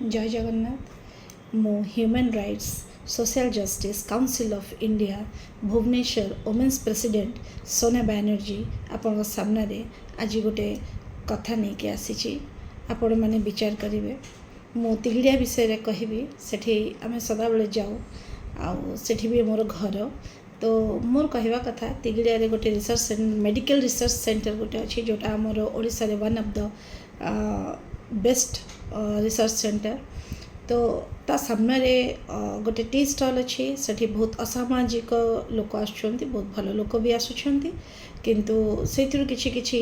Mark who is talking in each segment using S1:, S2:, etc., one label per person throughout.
S1: जय जगन्नाथ। मो human rights social justice council of India Bhubaneswar women's president Sona Banerjee आपण सामने आज गोटे कथा नहीं कि आसी आपण मैंने विचार करेंगे। मु तिगड़िया विषय कहबी सेठी आम सदा बेले जाऊ आठी भी मोर घर तो मोर कहवा कथा तिगड़िया गोटे रिसर्च मेडिकल रिसर्च सेंटर गोटे अच्छी जोटा आमर ओडिशा रे one of the best research centre तो ता सामने गोटे टी स्टॉल अच्छी सेठी बहुत असामाजिक लोक आसुछंती बहुत भल लोक भी आसुछंती किंतु से किछि किछि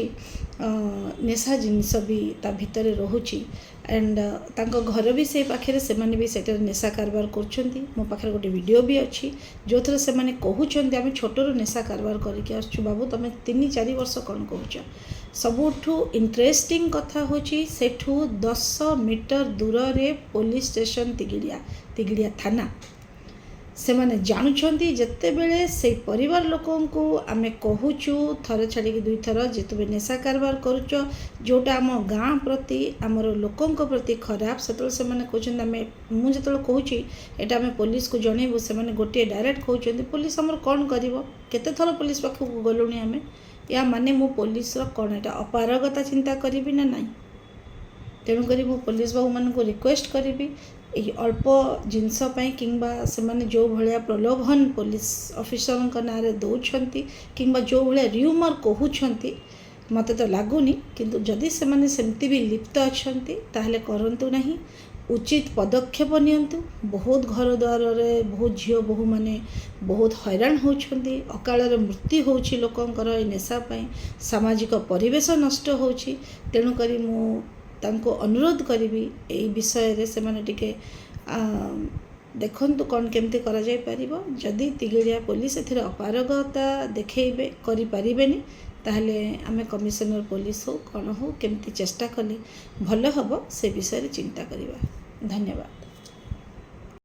S1: नेशा जिनस भी ता भितर रोहुची एंड तांको घर भी से पाखे से माने भी सेटर नेशा कारबार करछंती। मो पाखे गोटे वीडियो भी अच्छी जो थरे से माने कहउछंती आमे छोटरो नेशा कारबार करके आसछु बाबू तमे 3-4 वर्ष कौन कहउछ। सबुठू इंटरेस्टिंग कथा होची सेठू 10 मीटर दूर रे पुलिस स्टेशन तिगड़िया थाना से माने जानुछंती जत्ते बेले से परिवार लोकों को आमे कहूचु थरे छाड़ी दुई थर जे तुम नेशा कारबार करुच जोटा आम गाँ प्रति आमर लोकों प्रति खराब से से माने कहउछंती आमे मु जतल कहूची एटा आमे पुलिस को जणेबु से माने गोटे डायरेक्ट कहउछंती पुलिस हमर कोन करिवो केते थर पुलिस पाखु गलुनी आमे या माने मु पुलिस रो कोन एटा अपारगता चिंता करिवि ना नाही। तेणुक मु पुलिस बाबू मान को रिक्वेस्ट करी अल्प जिनस किंबा से माने जो भाया प्रलोभन पुलिस ऑफिसर ना रे दौरान किंबा जो भाया र्यूमर कहते मत तो लगुनि किंतु जदि से माने सेमती भी लिप्त अच्छा ताहले करंतु नहीं उचित पदक्षेप नियंतु। बहुत घर द्वार रे बहुत झील बहु माने बहुत हैरान होती अकाल मृत्यु होची लोकंकर नेशा सामाजिक परिवेश नष्ट होची। तेणुक मु तांको अनुरोध करी यही विषय रे से माने टिके देखंतु कौन केमती करा जाय परिबो। जदि तिगड़िया पुलिस एथिरे अपारगता देखेइबे करि परिबेनी ताहले आमे कमिशनर पुलिस हो कौन हो केमती चेष्टा कले भल हबो से विषय रे चिंता करिबा। धन्यवाद।